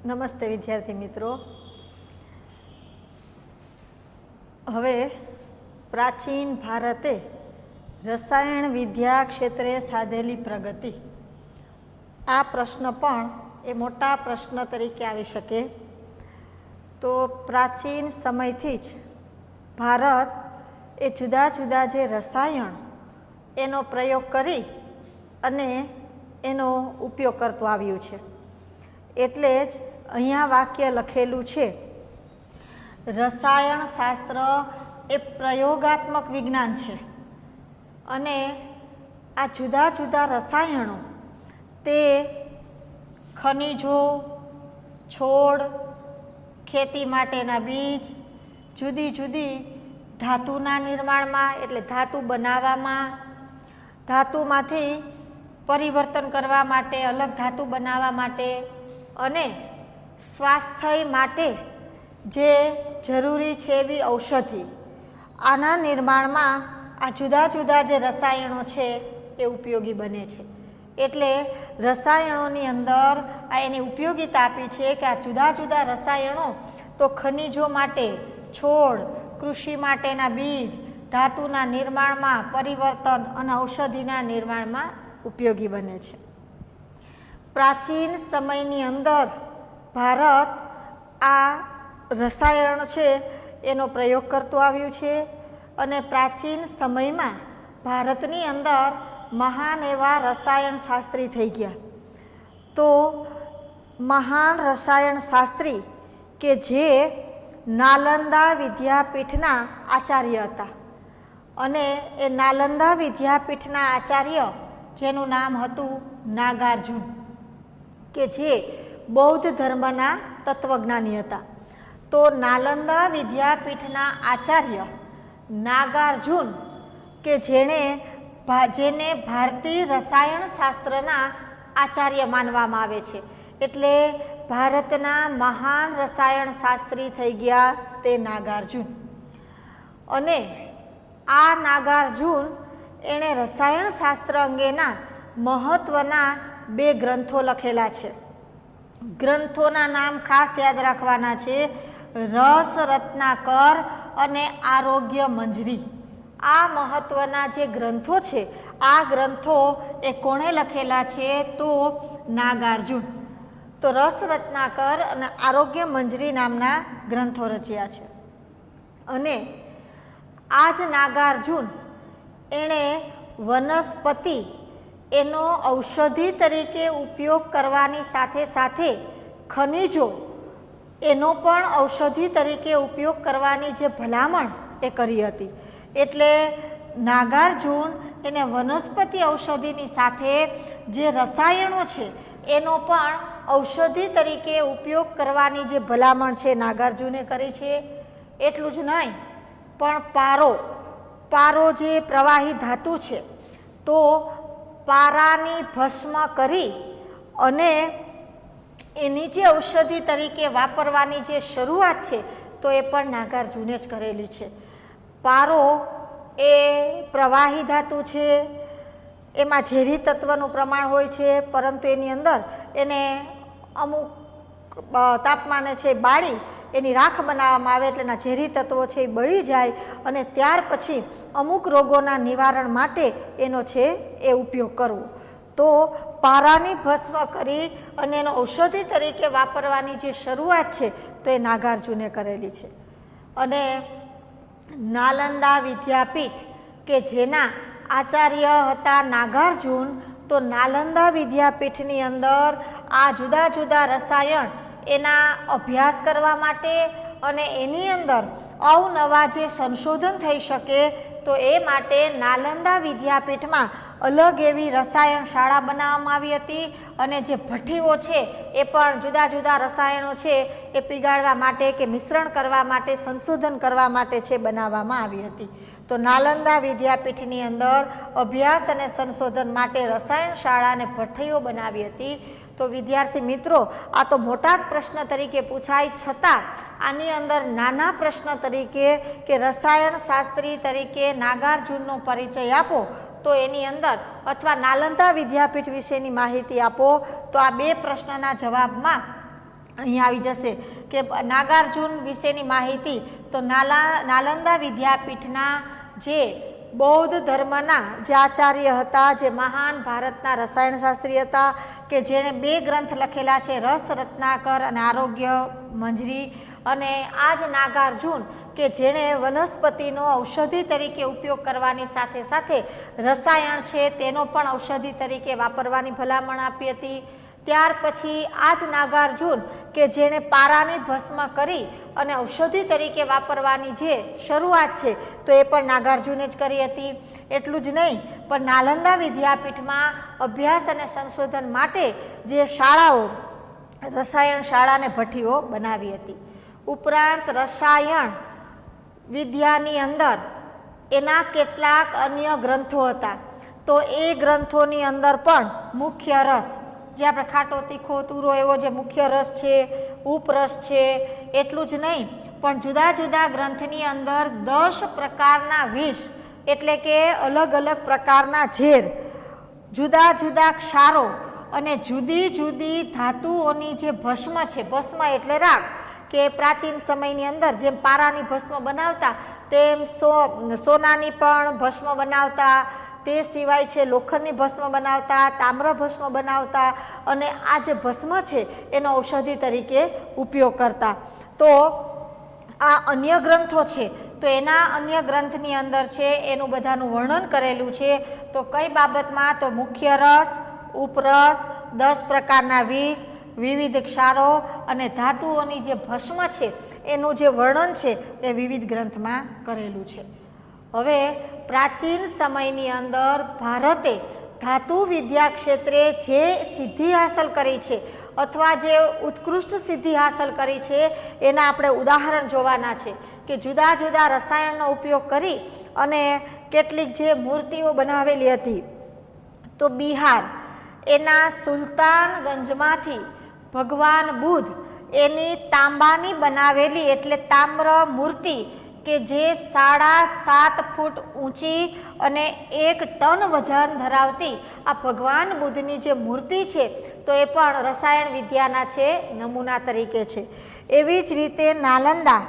નમસ્તે વિદ્યાર્થી મિત્રો. હવે પ્રાચીન ભારતે રસાયણ વિદ્યા ક્ષેત્રે સાધેલી પ્રગતિ, આ પ્રશ્ન પણ એ મોટા પ્રશ્ન તરીકે આવી શકે. તો પ્રાચીન સમયથી જ ભારત એ જુદા જુદા જે રસાયણ એનો પ્રયોગ કરી અને એનો ઉપયોગ કરતો આવ્યું છે. એટલે જ અહીંયા વાક્ય લખેલું છે, રસાયણ શાસ્ત્ર એ પ્રયોગાત્મક વિજ્ઞાન છે અને આ જુદા જુદા રસાયણો તે ખનિજો, છોડ, ખેતી માટેના બીજ, જુદી જુદી ધાતુના નિર્માણમાં એટલે ધાતુ બનાવવામાં, ધાતુમાંથી પરિવર્તન કરવા માટે, અલગ ધાતુ બનાવવા માટે અને સ્વાસ્થ્ય માટે જે જરૂરી છે એવી ઔષધિ, આના નિર્માણમાં આ જુદા જુદા જે રસાયણો છે એ ઉપયોગી બને છે. એટલે રસાયણોની અંદર આ એની ઉપયોગિતા આપી છે કે આ જુદા જુદા રસાયણો તો ખનિજો માટે, છોડ, કૃષિ માટેના બીજ, ધાતુના નિર્માણમાં, પરિવર્તન અને ઔષધિના નિર્માણમાં ઉપયોગી બને છે. પ્રાચીન સમયની અંદર ભારત આ રસાયણ છે એનો પ્રયોગ કરતું આવ્યું છે અને પ્રાચીન સમયમાં ભારતની અંદર મહાન એવા રસાયણ શાસ્ત્રી થઈ ગયા. તો મહાન રસાયણ શાસ્ત્રી કે જે નાલંદા વિદ્યાપીઠના આચાર્ય હતા અને એ નાલંદા વિદ્યાપીઠના આચાર્ય જેનું નામ હતું નાગાર્જુન, કે જે બૌદ્ધ ધર્મના તત્વજ્ઞાની હતા. તો નાલંદા વિદ્યાપીઠના આચાર્ય નાગાર્જુન કે જેને ભારતીય રસાયણ શાસ્ત્રના આચાર્ય માનવામાં આવે છે, એટલે ભારતના મહાન રસાયણ શાસ્ત્રી થઈ ગયા તે નાગાર્જુન. અને આ નાગાર્જુન એણે રસાયણ શાસ્ત્ર અંગેના મહત્વના 2 ગ્રંથો લખેલા છે. ગ્રંથોના નામ ખાસ યાદ રાખવાના છે, રસ રત્નાકર અને આરોગ્ય મંજરી. આ મહત્વના જે ગ્રંથો છે, આ ગ્રંથો એ કોણે લખેલા છે? તો નાગાર્જુન. તો રસ રત્નાકર અને આરોગ્ય મંજરી નામના ગ્રંથો રચ્યા છે. અને આ જ નાગાર્જુન એણે વનસ્પતિ એનો ઔષધિ તરીકે ઉપયોગ કરવાની સાથે સાથે ખનિજો એનો પણ ઔષધિ તરીકે ઉપયોગ કરવાની જે ભલામણ એ કરી હતી. એટલે નાગાર્જુન એને વનસ્પતિ ઔષધિની સાથે જે રસાયણો છે એનો પણ ઔષધિ તરીકે ઉપયોગ કરવાની જે ભલામણ છે નાગાર્જુને કરી છે. એટલું જ નહીં, પણ પારો જે પ્રવાહી ધાતુ છે, તો પારાની ભસ્મ કરી અને એની જે ઔષધિ તરીકે વાપરવાની જે શરૂઆત છે તો એ પણ નાગાર્જુને જ કરેલી છે. પારો એ પ્રવાહી ધાતુ છે, એમાં ઝેરી તત્વનું પ્રમાણ હોય છે, પરંતુ એની અંદર એને અમુક તાપમાને છે બાળી એની રાખ બનાવવામાં આવે એટલે એના ઝેરી તત્વો છે એ બળી જાય અને ત્યાર પછી અમુક રોગોના નિવારણ માટે એનો છે એ ઉપયોગ કરવો. તો પારાની ભસ્મ કરી અને એનો ઔષધિ તરીકે વાપરવાની જે શરૂઆત છે તો એ નાગાર્જુને કરેલી છે. અને નાલંદા વિદ્યાપીઠ કે જેના આચાર્ય હતા નાગાર્જુન, તો નાલંદા વિદ્યાપીઠની અંદર આ જુદા જુદા રસાયણ એના અભ્યાસ કરવા માટે અને એની અંદર અવનવા જે સંશોધન થઈ શકે તો એ માટે નાલંદા વિદ્યાપીઠમાં અલગ એવી રસાયણ શાળા બનાવવામાં આવી હતી. અને જે ભઠ્ઠીઓ છે એ પણ જુદા જુદા રસાયણો છે એ પીગાળવા માટે કે મિશ્રણ કરવા માટે, સંશોધન કરવા માટે છે બનાવવામાં આવી હતી. તો નાલંદા વિદ્યાપીઠની અંદર અભ્યાસ અને સંશોધન માટે રસાયણ શાળા અને ભઠ્ઠીઓ બનાવી હતી. તો વિદ્યાર્થી મિત્રો, આ તો મોટા પ્રશ્ન તરીકે પૂછાય, છતાં આની અંદર નાના પ્રશ્ન તરીકે કે રસાયણ શાસ્ત્રી તરીકે નાગાર્જુનનો પરિચય આપો તો એની અંદર અથવા નાલંદા વિદ્યાપીઠ વિશેની માહિતી આપો તો આ 2 પ્રશ્નના જવાબમાં અહીંયા આવી જશે કે નાગાર્જુન વિશેની માહિતી તો નાલંદા વિદ્યાપીઠના જે બૌદ્ધ ધર્મના જે આચાર્ય હતા, જે મહાન ભારતના રસાયણશાસ્ત્રી હતા, કે જેણે 2 ગ્રંથ લખેલા છે, રસ રત્નાકર અને આરોગ્ય મંજરી, અને આ જ નાગાર્જુન કે જેણે વનસ્પતિનો ઔષધિ તરીકે ઉપયોગ કરવાની સાથે સાથે રસાયણ છે તેનો પણ ઔષધિ તરીકે વાપરવાની ભલામણ આપી હતી. ત્યાર પછી આ જ નાગાર્જુન કે જેણે પારાની ભસ્મ કરી અને ઔષધિ તરીકે વાપરવાની જે શરૂઆત છે તો એ પણ નાગાર્જુને જ કરી હતી. એટલું જ નહીં પણ નાલંદા વિદ્યાપીઠમાં અભ્યાસ અને સંશોધન માટે જે શાળાઓ, રસાયણ શાળા અને ભઠ્ઠીઓ બનાવી હતી. ઉપરાંત રસાયણ વિદ્યાની અંદર એના કેટલાક અન્ય ગ્રંથો હતા, તો એ ગ્રંથોની અંદર પણ મુખ્ય રસ, જે આપણે ખાટો તીખો તુરો એવો જે મુખ્ય રસ છે, ઉપરસ છે, એટલું જ નહીં પણ જુદા જુદા ગ્રંથની અંદર 10 પ્રકારના વિષ એટલે કે અલગ અલગ પ્રકારના ઝેર, જુદા જુદા ક્ષારો અને જુદી જુદી ધાતુઓની જે ભસ્મ છે, ભસ્મ એટલે રાખ, કે પ્રાચીન સમયની અંદર જેમ પારાની ભસ્મ બનાવતા તેમ સોનાની પણ ભસ્મ બનાવતા, તે સિવાય છે લોખંડની ભસ્મ બનાવતા, તામ્ર ભસ્મ બનાવતા અને આ જે ભસ્મ છે એનો ઔષધિ તરીકે ઉપયોગ કરતા. તો આ અન્ય ગ્રંથો છે તો એના અન્ય ગ્રંથની અંદર છે એનું બધાનું વર્ણન કરેલું છે. તો કઈ બાબતમાં? તો મુખ્ય રસ, ઉપરસ, 10 પ્રકારના વિષ, વિવિધ ક્ષારો અને ધાતુઓની જે ભસ્મ છે એનું જે વર્ણન છે એ વિવિધ ગ્રંથમાં કરેલું છે. હવે પ્રાચીન સમયની અંદર ભારતે ધાતુ વિદ્યા ક્ષેત્રે જે સિદ્ધિ હાંસલ કરી છે અથવા જે ઉત્કૃષ્ટ સિદ્ધિ હાંસલ કરી છે એના આપણે ઉદાહરણ જોવાના છે કે જુદા જુદા રસાયણનો ઉપયોગ કરી અને કેટલીક જે મૂર્તિઓ બનાવેલી હતી. તો બિહાર એના સુલતાનગંજમાંથી ભગવાન બુદ્ધ એની તાંબાની બનાવેલી એટલે તામ્ર મૂર્તિ કે જે 7.5 ફૂટ ઊંચી અને 1 ટન વજન ધરાવતી આ ભગવાન બુદ્ધની જે મૂર્તિ છે તો એ પણ રસાયણ વિદ્યાના છે નમૂના તરીકે છે. એવી જ રીતે નાલંદા,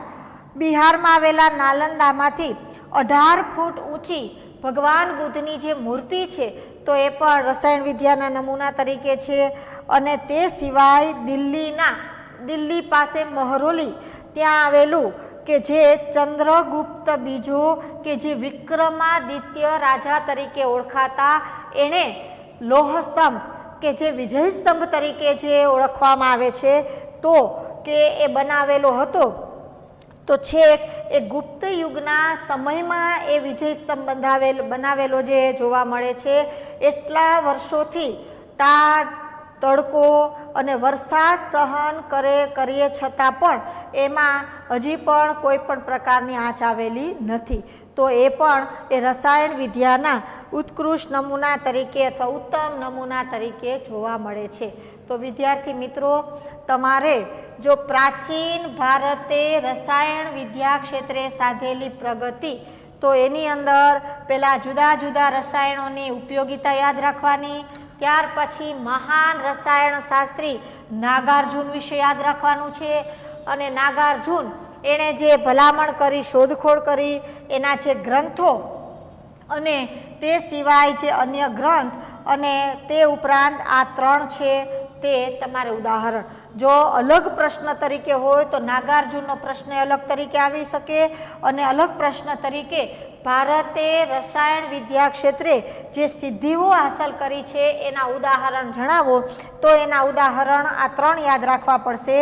બિહારમાં આવેલા નાલંદામાંથી 18 ફૂટ ઊંચી ભગવાન બુદ્ધની જે મૂર્તિ છે તો એ પણ રસાયણ વિદ્યાના નમૂના તરીકે છે. અને તે સિવાય દિલ્હી પાસે મહરોલી ત્યાં આવેલું કે જે ચંદ્રગુપ્ત બીજો કે જે વિક્રમાદિત્ય રાજા તરીકે ઓળખાતા, એણે લોહ સ્તંભ કે જે વિજય સ્તંભ તરીકે જે ઓળખવામાં આવે છે તો કે એ બનાવેલો હતો. તો છેક એ ગુપ્ત યુગના સમયમાં એ વિજય સ્તંભ બનાવેલો જે જોવા મળે છે. એટલા વર્ષોથી ટાઢ, તડકો અને વરસાદ સહન કરીએ છતાં પણ એમાં હજી પણ કોઈ પણ પ્રકારની આંચ આવેલી નથી. તો એ પણ એ રસાયણ વિદ્યાના ઉત્કૃષ્ટ નમૂના તરીકે અથવા ઉત્તમ નમૂના તરીકે જોવા મળે છે. તો વિદ્યાર્થી મિત્રો, તમારે જો પ્રાચીન ભારતે રસાયણ વિદ્યા ક્ષેત્રે સાધેલી પ્રગતિ તો એની અંદર પહેલાં જુદા જુદા રસાયણોની ઉપયોગિતા યાદ રાખવાની, ત્યાર પછી મહાન રસાયણ શાસ્ત્રી નાગાર્જુન વિશે યાદ રાખવાનું છે. અને નાગાર્જુન એણે જે ભલામણ કરી, શોધખોળ કરી, એના જે ગ્રંથો અને તે સિવાય જે અન્ય ગ્રંથ અને તે ઉપરાંત આ 3 છે તે તમારે ઉદાહરણ. જો અલગ પ્રશ્ન તરીકે હોય તો નાગાર્જુનનો પ્રશ્ન અલગ તરીકે આવી શકે અને અલગ પ્રશ્ન તરીકે ભારતે રસાયણ વિદ્યા ક્ષેત્રે જે સિદ્ધિઓ હાંસલ કરી છે એના ઉદાહરણ જણાવો તો એના ઉદાહરણ આ 3 યાદ રાખવા પડશે.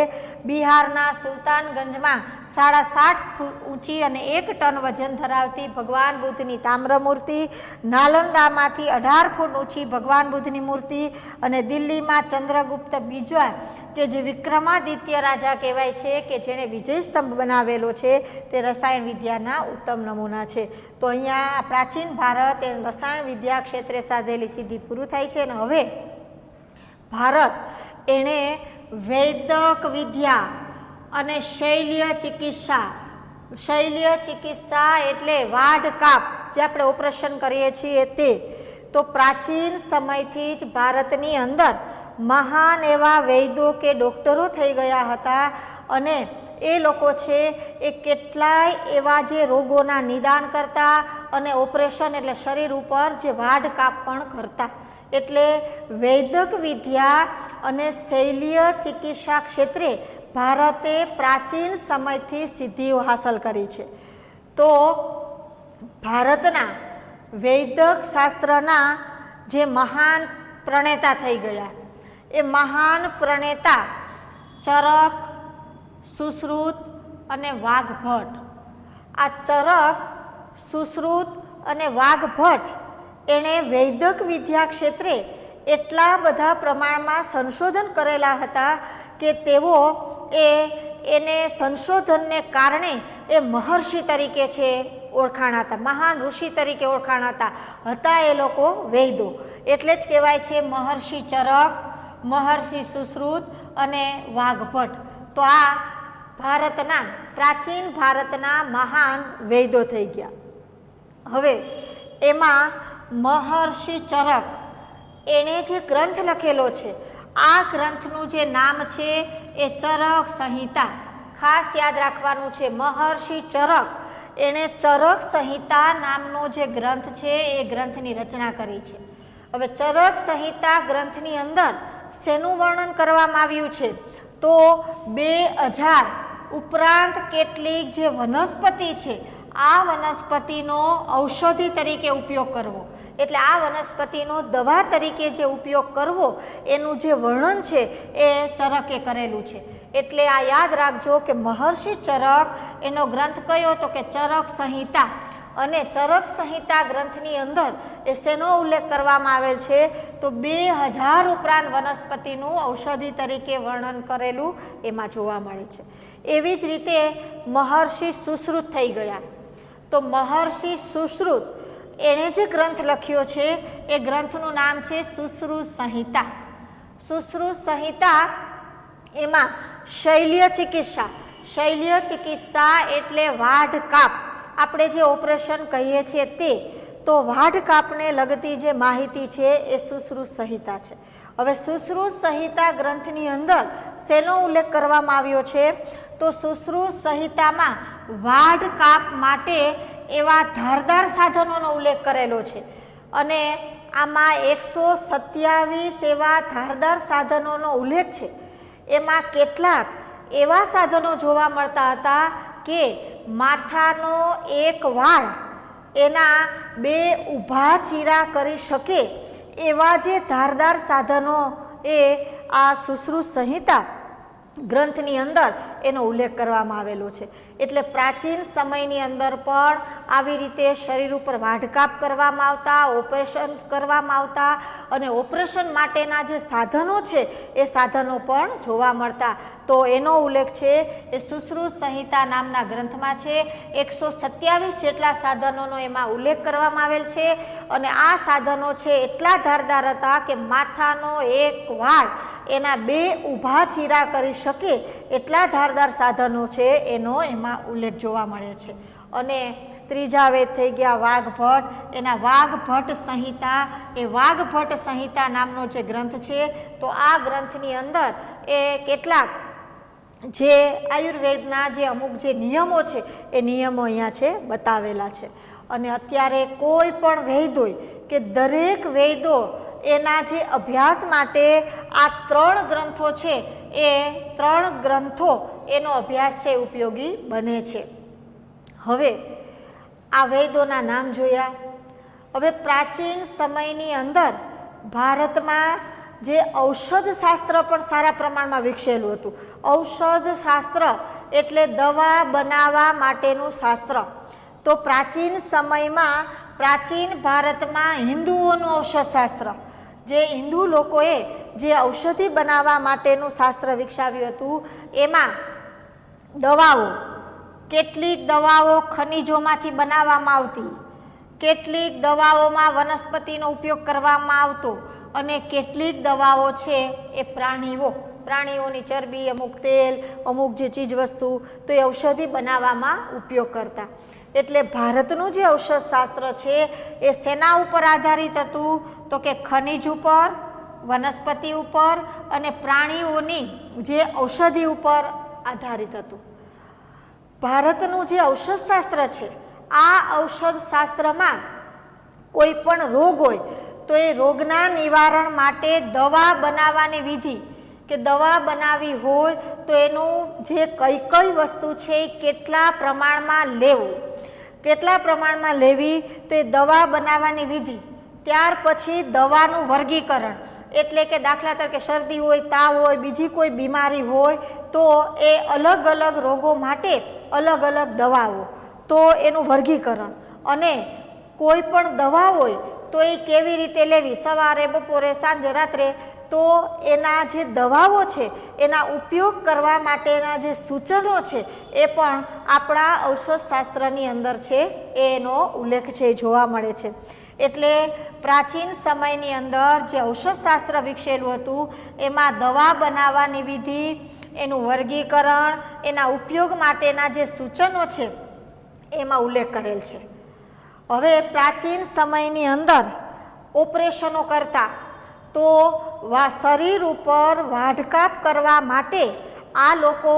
બિહારના સુલતાનગંજમાં 7.5 ફૂટ ઊંચી અને 1 ટન વજન ધરાવતી ભગવાન બુદ્ધની તામ્ર મૂર્તિ, નાલંદામાંથી 18 ફૂટ ઊંચી ભગવાન બુદ્ધની મૂર્તિ અને દિલ્હીમાં ચંદ્રગુપ્ત બીજા કે જે વિક્રમાદિત્ય રાજા કહેવાય છે કે જેણે વિજય સ્તંભ બનાવેલો છે તે રસાયણ વિદ્યાના ઉત્તમ નમૂના છે. તો અહીંયા પ્રાચીન ભારત એ રસાયણ વિદ્યા ક્ષેત્રે સાધેલી સિદ્ધિ પૂરું થાય છે. અને હવે ભારત એણે વૈદક વિદ્યા અને શૈલ્ય ચિકિત્સા એટલે વાઢ કાપ જે આપણે ઓપરેશન કરીએ છીએ તે તો પ્રાચીન સમયથી જ ભારતની અંદર મહાન એવા વૈદ્યો કે ડૉક્ટરો થઈ ગયા હતા અને એ લોકો છે એ કેટલાય એવા જે રોગોના નિદાન કરતા અને ઓપરેશન એટલે શરીર ઉપર જે વાઢ કાપ પણ કરતા. એટલે વૈદક વિદ્યા અને શૈલીય ચિકિત્સા ક્ષેત્રે ભારતે પ્રાચીન સમયથી સિદ્ધિઓ હાંસલ કરી છે. તો ભારતના વૈદક શાસ્ત્રના જે મહાન પ્રણેતા થઈ ગયા એ મહાન પ્રણેતા ચરક, સુશ્રુત અને વાઘભટ્ટ. આ ચરક, સુશ્રુત અને વાઘભટ્ટ એણે વૈદક વિદ્યા ક્ષેત્રે એટલા બધા પ્રમાણમાં સંશોધન કરેલા હતા કે તેઓ એને સંશોધનને કારણે એ મહર્ષિ તરીકે છે ઓળખાણા હતા, મહાન ઋષિ તરીકે ઓળખાણા હતા એ લોકો વૈદો. એટલે જ કહેવાય છે મહર્ષિ ચરક, મહર્ષિ સુશ્રુત અને વાઘભટ્ટ. તો આ ભારતના પ્રાચીન ભારતના મહાન વૈદો થઈ ગયા. હવે એમાં મહર્ષિ ચરક એણે જે ગ્રંથ લખેલો છે આ ગ્રંથનું જે નામ છે એ ચરક સંહિતા. ખાસ યાદ રાખવાનું છે, મહર્ષિ ચરક એણે ચરક સંહિતા નામનો જે ગ્રંથ છે એ ગ્રંથની રચના કરી છે. હવે ચરક સંહિતા ગ્રંથની અંદર શેનું વર્ણન કરવામાં આવ્યું છે? તો 2000 ઉપરાંત કેટલીક જે વનસ્પતિ છે આ વનસ્પતિનો ઔષધિ તરીકે ઉપયોગ કરવો, એટલે આ વનસ્પતિનો દવા તરીકે જે ઉપયોગ કરવો એનું જે વર્ણન છે એ ચરકે કરેલું છે. એટલે આ યાદ રાખજો કે મહર્ષિ ચરક એનો ગ્રંથ કયો તો કે ચરક સંહિતા. અને ચરક સંહિતા ગ્રંથની અંદર એ શેનો ઉલ્લેખ કરવામાં આવેલ છે તો 2000 ઉપરાંત વનસ્પતિનું ઔષધિ તરીકે વર્ણન કરેલું એમાં જોવા મળે છે. એવી જ રીતે મહર્ષિ સુશ્રુત થઈ ગયા. તો મહર્ષિ સુશ્રુત એણે જે ગ્રંથ લખ્યો છે એ ગ્રંથનું નામ છે સુશ્રુત સંહિતા. સુશ્રુત સંહિતા એમાં શૈલ્ય ચિકિત્સા, શૈલ્ય ચિકિત્સા એટલે વાઢ કાપ, આપણે જે ઓપરેશન કહીએ છીએ તે, તો વાઢ કાપને લગતી જે માહિતી છે એ સુશ્રુત સંહિતા છે. હવે સુશ્રુત સંહિતા ગ્રંથની અંદર શેનો ઉલ્લેખ કરવામાં આવ્યો છે તો સુશ્રુત સંહિતામાં વાઢ કાપ માટે એવા ધારદાર સાધનોનો ઉલ્લેખ કરેલો છે. અને આમાં 127 એવા ધારદાર સાધનોનો ઉલ્લેખ છે. એમાં કેટલાક એવા સાધનો જોવા મળતા હતા કે માથાનો એક વાળ એના 2 ઊભા ચીરા કરી શકે એવા જે ધારદાર સાધનો એ આ સુશ્રુત સંહિતા ગ્રંથની અંદર એનો ઉલ્લેખ કરવામાં આવેલો છે. એટલે પ્રાચીન સમયની અંદર પણ આવી રીતે શરીર ઉપર વાઢકાપ કરવામાં આવતા, ઓપરેશન કરવામાં આવતા અને ઓપરેશન માટેના જે સાધનો છે એ સાધનો પણ જોવા મળતા. તો એનો ઉલ્લેખ છે એ સુશ્રુત સંહિતા નામના ગ્રંથમાં છે. 127 જેટલા સાધનોનો એમાં ઉલ્લેખ કરવામાં આવેલ છે. અને આ સાધનો છે એટલા ધારદાર હતા કે માથાનો એક વાળ એના 2 ઊભા ચીરા કરી શકે એટલા ધારદાર સાધનો છે એનો એમાં ઉલ્લેખ જોવા મળે છે. અને ત્રીજા વેદ થઈ ગયા વાઘભટ્ટ, એના વાઘભટ્ટ સંહિતા, એ વાઘભટ્ટ સંહિતા નામનો જે ગ્રંથ છે તો આ ગ્રંથની અંદર એ કેટલાક જે આયુર્વેદના જે અમુક જે નિયમો છે એ નિયમો અહીંયા છે બતાવેલા છે. અને અત્યારે કોઈ પણ વૈદ હોય કે દરેક વૈદો એના જે અભ્યાસ માટે આ 3 ગ્રંથો છે એ 3 ગ્રંથો એનો અભ્યાસ છે ઉપયોગી બને છે. હવે આ વૈદોના નામ જોયા. હવે પ્રાચીન સમયની અંદર ભારતમાં જે ઔષધ શાસ્ત્ર પણ સારા પ્રમાણમાં વિકસેલું હતું. ઔષધ શાસ્ત્ર એટલે દવા બનાવવા માટેનું શાસ્ત્ર. તો પ્રાચીન સમયમાં પ્રાચીન ભારતમાં હિન્દુઓનું ઔષધ શાસ્ત્ર, જે હિન્દુ લોકોએ જે ઔષધિ બનાવવા માટેનું શાસ્ત્ર વિકસાવ્યું હતું એમાં દવાઓ, કેટલીક દવાઓ ખનિજોમાંથી બનાવવામાં આવતી, કેટલીક દવાઓમાં વનસ્પતિનો ઉપયોગ કરવામાં આવતો અને કેટલીક દવાઓ છે એ પ્રાણીઓની ચરબી, અમુક તેલ, અમુક જે ચીજવસ્તુ તો એ ઔષધિ બનાવવામાં ઉપયોગ કરતા. એટલે ભારતનું જે ઔષધ શાસ્ત્ર છે એ શેના ઉપર આધારિત હતું તો કે ખનિજ ઉપર, વનસ્પતિ ઉપર અને પ્રાણીઓની જે ઔષધિ ઉપર આધારિત હતું. ભારતનું જે ઔષધશાસ્ત્ર છે, આ ઔષધશાસ્ત્રમાં કોઈ પણ રોગ હોય તો એ રોગના નિવારણ માટે દવા બનાવવાની વિધિ કે દવા બનાવવી હોય તો એનું જે કઈ કઈ વસ્તુ છે એ કેટલા પ્રમાણમાં લેવું, કેટલા પ્રમાણમાં લેવી, તો એ દવા બનાવવાની વિધિ. ત્યાર પછી દવાનું વર્ગીકરણ, એટલે કે દાખલા તરીકે શરદી હોય, તાવ હોય, બીજી કોઈ બીમારી હોય તો એ અલગ અલગ રોગો માટે અલગ અલગ દવાઓ, તો એનું વર્ગીકરણ. અને કોઈ પણ દવા હોય તો એ કેવી રીતે લેવી, સવારે, બપોરે, સાંજે, રાત્રે, તો એના જે દવાઓ છે એના ઉપયોગ કરવા માટેના જે સૂચનો છે એ પણ આપણા ઔષધશાસ્ત્રની અંદર છે, એનો ઉલ્લેખ છે, એ જોવા મળે છે. એટલે પ્રાચીન સમયની અંદર જે ઔષધશાસ્ત્ર વિકસેલું હતું એમાં દવા બનાવવાની વિધિ, એનું વર્ગીકરણ, એના ઉપયોગ માટેના જે સૂચનો છે એમાં ઉલ્લેખ કરેલ છે. હવે પ્રાચીન સમયની અંદર ઓપરેશનો કરતા તો શરીર ઉપર વાઢકાપ કરવા માટે આ લોકો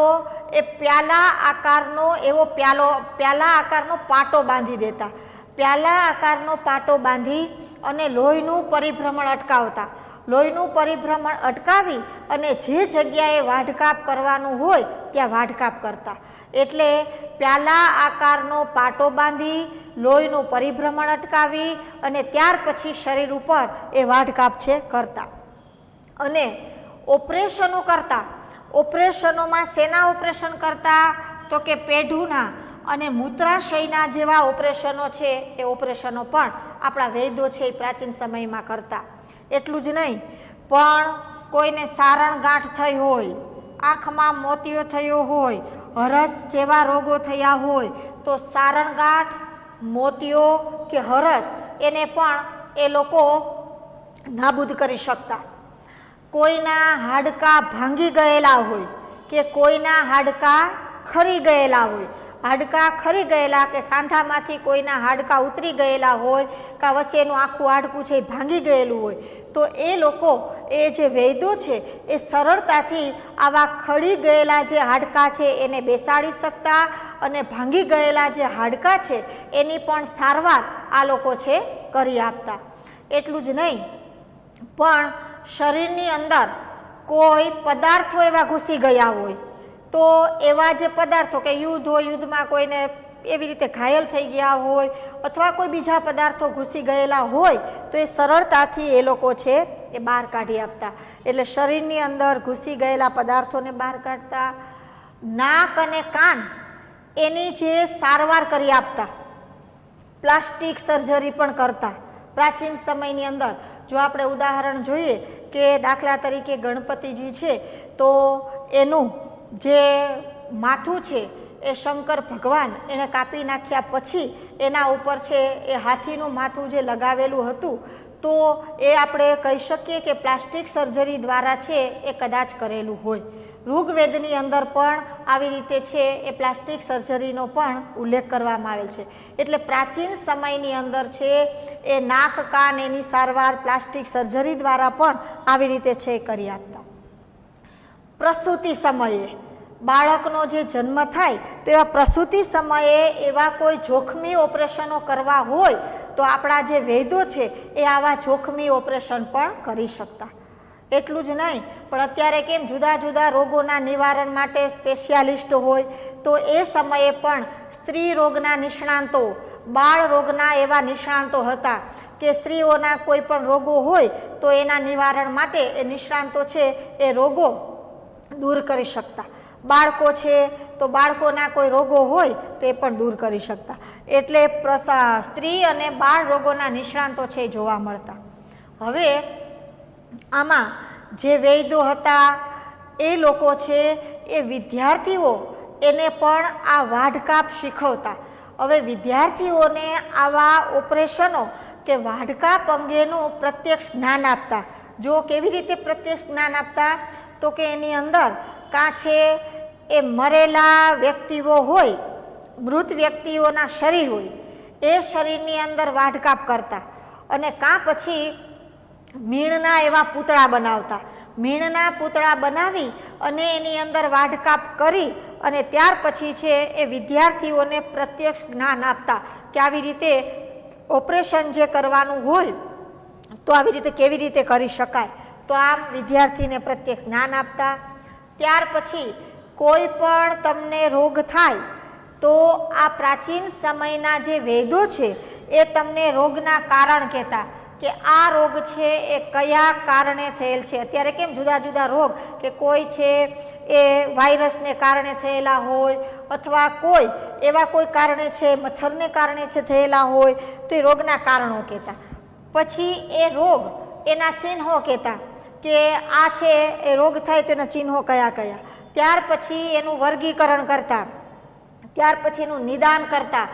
એ પ્યાલા આકારનો એવો પ્યાલા આકારનો પાટો બાંધી દેતા. પ્યાલા આકારનો પાટો બાંધી અને લોહીનું પરિભ્રમણ અટકાવતા. લોહીનું પરિભ્રમણ અટકાવી અને જે જગ્યાએ વાઢકાપ કરવાનું હોય ત્યાં વાઢકાપ કરતા. એટલે પ્યાલા આકારનો પાટો બાંધી લોહીનું પરિભ્રમણ અટકાવી અને ત્યાર પછી શરીર ઉપર એ વાઢકાપ છે કરતા. અને ઓપરેશનો કરતા, ઓપરેશનોમાં શેના ઓપરેશન કરતા, તો કે પેઢુના અને મૂત્રાશયના જેવા ઓપરેશનો છે એ ઓપરેશનો પણ આપણા વૈદ્યો છે એ પ્રાચીન સમયમાં કરતા. એટલું જ નહીં, પણ કોઈને સારણ ગાંઠ થઈ હોય, આંખમાં મોતિયો થયો હોય, હરસ જેવા રોગો થયા હોય તો સારણ ગાંઠ, મોતિયો કે હરસ એને પણ એ લોકો નાબૂદ કરી શકતા. કોઈના હાડકાં ભાંગી ગયેલા હોય કે કોઈના હાડકાં ખરી ગયેલા હોય, હાડકાં ખરી ગયેલા કે સાંધામાંથી કોઈના હાડકાં ઉતરી ગયેલા હોય કે વચ્ચેનું આખું હાડકું છે એ ભાંગી ગયેલું હોય તો એ લોકો, એ જે વૈદ્યો છે એ સરળતાથી આવા ખડી ગયેલા જે હાડકાં છે એને બેસાડી શકતા અને ભાંગી ગયેલા જે હાડકાં છે એની પણ સારવાર આ લોકો છે કરી આપતા. એટલું જ નહીં, પણ શરીરની અંદર કોઈ પદાર્થો એવા ઘૂસી ગયા હોય તો એવા જે પદાર્થો કે યુદ્ધ હોય, યુદ્ધમાં કોઈને એવી રીતે ઘાયલ થઈ ગયા હોય અથવા કોઈ બીજા પદાર્થો ઘૂસી ગયેલા હોય તો એ સરળતાથી એ લોકો છે એ બહાર કાઢી આપતા. એટલે શરીરની અંદર ઘૂસી ગયેલા પદાર્થોને બહાર કાઢતા. નાક અને કાન એની જે સારવાર કરી આપતા. પ્લાસ્ટિક સર્જરી પણ કરતા પ્રાચીન સમયની અંદર. જો આપણે ઉદાહરણ જોઈએ કે દાખલા તરીકે ગણપતિજી છે તો એનું જે માથું છે એ શંકર ભગવાન એને કાપી નાખ્યા પછી એના ઉપર છે એ હાથીનું માથું જે લગાવેલું હતું તો એ આપણે કહી શકીએ કે પ્લાસ્ટિક સર્જરી દ્વારા છે એ કદાચ કરેલું હોય. ઋગ્વેદની અંદર પણ આવી રીતે છે એ પ્લાસ્ટિક સર્જરીનો પણ ઉલ્લેખ કરવામાં આવેલ છે. એટલે પ્રાચીન સમયની અંદર છે એ નાક કાન એની સારવાર પ્લાસ્ટિક સર્જરી દ્વારા પણ આવી રીતે છે એ કરી આપતા. પ્રસૂતિ સમયે બાળકનો જે જન્મ થાય તો એવા પ્રસૂતિ સમયે એવા કોઈ જોખમી ઓપરેશનો કરવા હોય તો આપણા જે વૈદ્યો છે એ આવા જોખમી ઓપરેશન પણ કરી શકતા. એટલું જ નહીં, પણ અત્યારે કેમ જુદા જુદા રોગોના નિવારણ માટે સ્પેશિયાલિસ્ટ હોય તો એ સમયે પણ સ્ત્રી રોગના નિષ્ણાંતો, બાળ રોગના એવા નિષ્ણાંતો હતા કે સ્ત્રીઓના કોઈ પણ રોગો હોય તો એના નિવારણ માટે એ નિષ્ણાંતો છે એ રોગો દૂર કરી શકતા. બાળકો છે તો બાળકોના કોઈ રોગો હોય તો એ પણ દૂર કરી શકતા. એટલે સ્ત્રી અને બાળ રોગોના નિષ્ણાંતો છે જોવા મળતા. હવે આમાં જે વૈદ્યો હતા એ લોકો છે એ વિદ્યાર્થીઓ એને પણ આ વાઢકાપ શીખવતા. હવે વિદ્યાર્થીઓને આવા ઓપરેશનો કે વાઢકાપ અંગેનું પ્રત્યક્ષ જ્ઞાન આપતા. જો કેવી રીતે પ્રત્યક્ષ જ્ઞાન આપતા, તો કે એની અંદર કાં છે એ મરેલા વ્યક્તિઓ હોય, મૃત વ્યક્તિઓના શરીર હોય, એ શરીરની અંદર વાઢકાપ કરતા અને કાં પછી મીણના એવા પૂતળા બનાવતા. મીણના પૂતળા બનાવી અને એની અંદર વાઢકાપ કરી અને ત્યાર પછી છે એ વિદ્યાર્થીઓને પ્રત્યક્ષ જ્ઞાન આપતા કે આવી રીતે ઓપરેશન જે કરવાનું હોય તો આવી રીતે કેવી રીતે કરી શકાય. તો આમ વિદ્યાર્થીને પ્રત્યક્ષ જ્ઞાન આપતા. ત્યાર પછી કોઈ પણ તમને રોગ થાય તો આ પ્રાચીન સમયના જે વેદો છે એ તમને રોગના કારણ કહેતા કે આ રોગ છે એ કયા કારણે થયેલ છે. અત્યારે કેમ જુદા જુદા રોગ કે કોઈ છે એ વાયરસને કારણે થયેલા હોય અથવા કોઈ એવા કોઈ કારણે છે મચ્છરને કારણે છે થયેલા હોય તો એ રોગના કારણો કહેતા. પછી એ રોગ એના ચિહ્નો કહેતા કે આ છે એ રોગ થાય તો એના ચિહ્નો કયા કયા. ત્યાર પછી એનું વર્ગીકરણ કરતા. ત્યાર પછી એનું નિદાન કરતા.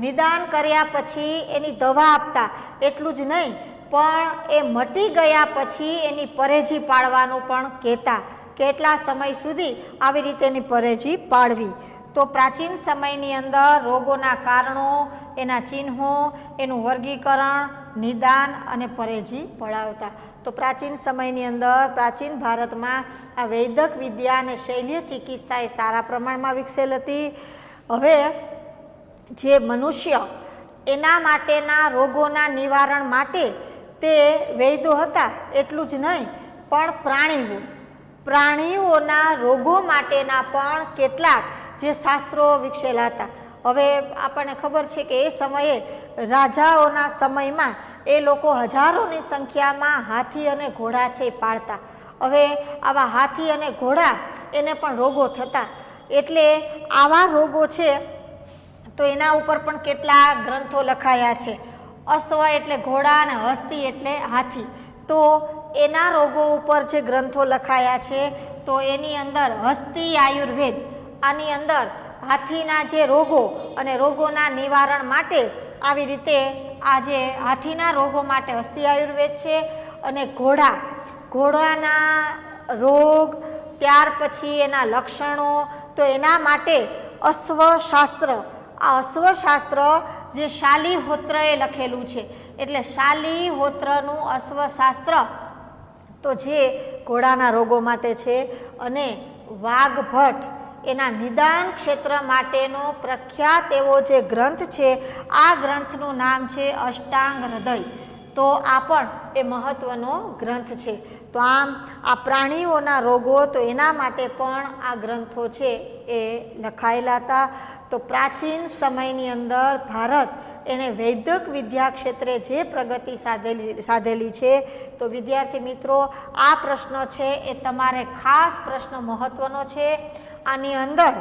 નિદાન કર્યા પછી એની દવા આપતા. એટલું જ નહીં પણ એ મટી ગયા પછી એની પરેજી પાડવાનું પણ કહેતા. કેટલા સમય સુધી આવી રીતે એની પરેજી પાડવી. તો પ્રાચીન સમયની અંદર રોગોના કારણો, એના ચિહ્નો, એનું વર્ગીકરણ, નિદાન અને પરેજી પડાવતા. તો પ્રાચીન સમયની અંદર પ્રાચીન ભારતમાં આ વૈદક વિદ્યા અને શૈલ્ય ચિકિત્સા એ સારા પ્રમાણમાં વિકસેલ હતી. હવે જે મનુષ્ય એના માટેના રોગોના નિવારણ માટે તે વૈદો હતા એટલું જ નહીં પણ પ્રાણીઓના રોગો માટેના પણ કેટલાક જે શાસ્ત્રો વિકસેલા હતા. હવે આપણને ખબર છે કે એ સમયે રાજાઓના સમયમાં એ લોકો હજારોની સંખ્યામાં હાથી અને ઘોડા છે પાળતા. હવે આવા હાથી અને ઘોડા એને પણ રોગો થતા. એટલે આવા રોગો છે તો એના ઉપર પણ કેટલા ગ્રંથો લખાયા છે. અશ્વ એટલે ઘોડા અને હસ્તી એટલે હાથી. તો એના રોગો ઉપર જે ગ્રંથો લખાયા છે તો એની અંદર હસ્તી આયુર્વેદ, આની અંદર હાથીના જે રોગો અને રોગોના નિવારણ માટે આવી રીતે આ જે હાથીના રોગો માટે હસ્તી આયુર્વેદ છે. અને ઘોડાના રોગ, ત્યાર પછી એના લક્ષણો, તો એના માટે અશ્વશાસ્ત્ર. આ અશ્વશાસ્ત્ર જે શાલિહોત્રએ લખેલું છે એટલે શાલિહોત્રનું અશ્વશાસ્ત્ર તો જે ઘોડાના રોગો માટે છે. અને વાઘભટ્ટ એના નિદાન ક્ષેત્ર માટેનો પ્રખ્યાત એવો જે ગ્રંથ છે આ ગ્રંથનું નામ છે અષ્ટાંગ હૃદય. તો આ પણ એ મહત્વનો ગ્રંથ છે. તો આમ આ પ્રાણીઓના રોગો તો એના માટે પણ આ ગ્રંથો છે એ લખાયેલા હતા. તો પ્રાચીન સમયની અંદર ભારત એણે વૈદક વિદ્યા ક્ષેત્રે જે પ્રગતિ સાધેલી છે તો વિદ્યાર્થી મિત્રો આ પ્રશ્ન છે એ તમારે ખાસ પ્રશ્ન મહત્વનો છે. આની અંદર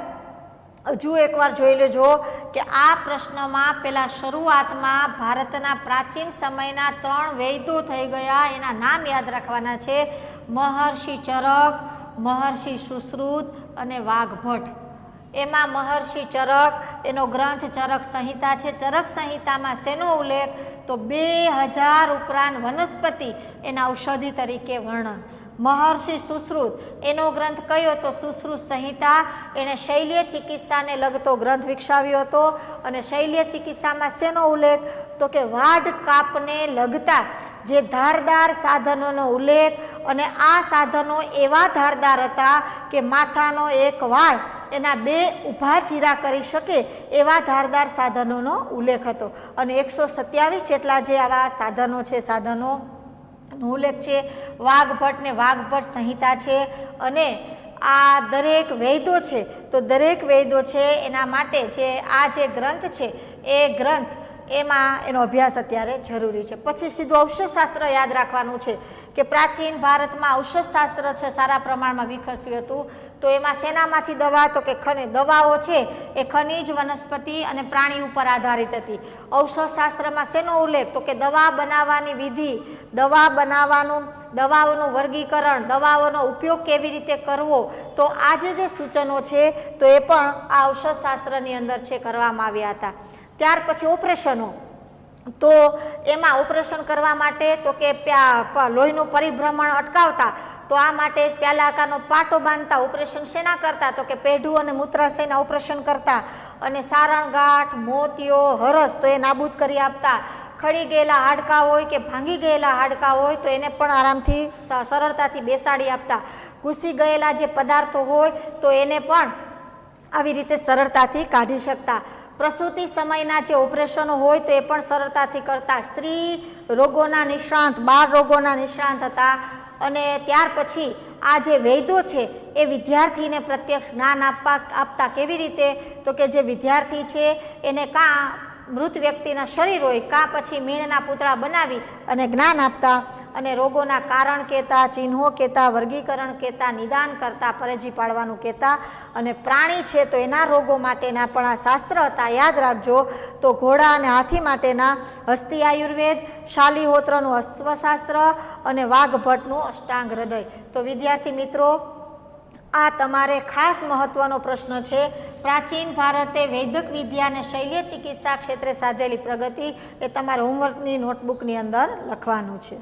હજુ એકવાર જોઈ લેજો કે આ પ્રશ્નમાં પેલા શરૂઆતમાં ભારતના પ્રાચીન સમયના 3 વૈદો થઈ ગયા. એના નામ યાદ રાખવાના છે: મહર્ષિ ચરક, મહર્ષિ સુશ્રુત અને વાઘભટ્ટ. એમાં મહર્ષિ ચરક એનો ગ્રંથ ચરક સંહિતા છે. ચરક સંહિતામાં શેનો ઉલ્લેખ? તો 2000 ઉપરાંત વનસ્પતિ એના ઔષધિ તરીકે વર્ણન. મહર્ષિ સુશ્રુત એનો ગ્રંથ કયો? તો સુશ્રુત સંહિતા. એણે શૈલ્ય ચિકિત્સાને લગતો ગ્રંથ વિકસાવ્યો હતો. અને શૈલ્ય ચિકિત્સામાં શેનો ઉલ્લેખ? તો કે વાઢ કાપને લગતા જે ધારદાર સાધનોનો ઉલ્લેખ. અને આ સાધનો એવા ધારદાર હતા કે માથાનો એક વાળ એના 2 ઊભા ચીરા કરી શકે એવા ધારદાર સાધનોનો ઉલ્લેખ હતો. અને 127 જેટલા જે આવા સાધનો છે સાધનો ઉલ્લેખ છે. વાઘભટ્ટ ને વાઘભટ્ટ સંહિતા છે. અને આ દરેક વૈદો છે તો દરેક વૈદો છે એના માટે જે આ જે ગ્રંથ છે એ ગ્રંથ એમાં એનો અભ્યાસ અત્યારે જરૂરી છે. પછી સીધું ઔષધશાસ્ત્ર યાદ રાખવાનું છે કે પ્રાચીન ભારતમાં ઔષધશાસ્ત્ર છે સારા પ્રમાણમાં વિકસ્યું હતું. તો એમાં શેનામાંથી દવા? તો કે દવાઓ છે એ ખનિજ, વનસ્પતિ અને પ્રાણી ઉપર આધારિત હતી. ઔષધશાસ્ત્રમાં શેનો ઉલ્લેખ? તો કે દવા બનાવવાની વિધિ, દવા બનાવવાનું, દવાઓનું વર્ગીકરણ, દવાઓનો ઉપયોગ કેવી રીતે કરવો. તો આ જે સૂચનો છે તો એ પણ આ ઔષધશાસ્ત્રની અંદર છે કરવામાં આવ્યા હતા. ત્યાર પછી ઓપરેશનો. તો એમાં ઓપરેશન કરવા માટે તો કે લોહીનું પરિભ્રમણ અટકાવતા. તો આ માટે પ્યાલા આકારનો પાટો બાંધતા. ઓપરેશન શેના કરતા? તો કે પેઢું અને મૂત્રાશયના ઓપરેશન કરતા. અને સારણગાંઠ, મોતિયો, હરસ તો એ નાબૂદ કરી આપતા. ખડી ગયેલા હાડકાં હોય કે ભાંગી ગયેલા હાડકાં હોય તો એને પણ આરામથી સરળતાથી બેસાડી આપતા. ઘૂસી ગયેલા જે પદાર્થો હોય તો એને પણ આવી રીતે સરળતાથી કાઢી શકતા. પ્રસૂતિ સમયના જે ઓપરેશનો હોય તો એ પણ સરળતાથી કરતા. સ્ત્રી રોગોના નિષ્ણાંત, બાળ રોગોના નિષ્ણાંત હતા. અને ત્યાર પછી આ જે વૈદ્યો છે એ વિદ્યાર્થીને પ્રત્યક્ષ જ્ઞાન આપતા. કેવી રીતે? તો કે જે વિદ્યાર્થી છે એને કાં મૃત વ્યક્તિના શરીર હોય કાં પછી મીણના પૂતળા બનાવી અને જ્ઞાન આપતા અને રોગોના કારણ કહેતા, ચિહ્નો કહેતા, વર્ગીકરણ કહેતા, નિદાન કરતા, પરેજી પાડવાનું કહેતા. અને પ્રાણી છે તો એના રોગો માટેના પણ આ શાસ્ત્ર હતા. યાદ રાખજો. તો ઘોડા અને હાથી માટેના હસ્તી આયુર્વેદ, શાલિહોત્રનું અશ્વશાસ્ત્ર અને વાઘભટ્ટનું અષ્ટાંગ હૃદય. તો વિદ્યાર્થી મિત્રો, આ તમારે ખાસ મહત્વનો પ્રશ્ન છે. પ્રાચીન ભારતે વૈદક વિદ્યા અને શૈલ્ય ચિકિત્સા ક્ષેત્રે સાધેલી પ્રગતિ એ તમારે હોમવર્કની નોટબુકની અંદર લખવાનું છે.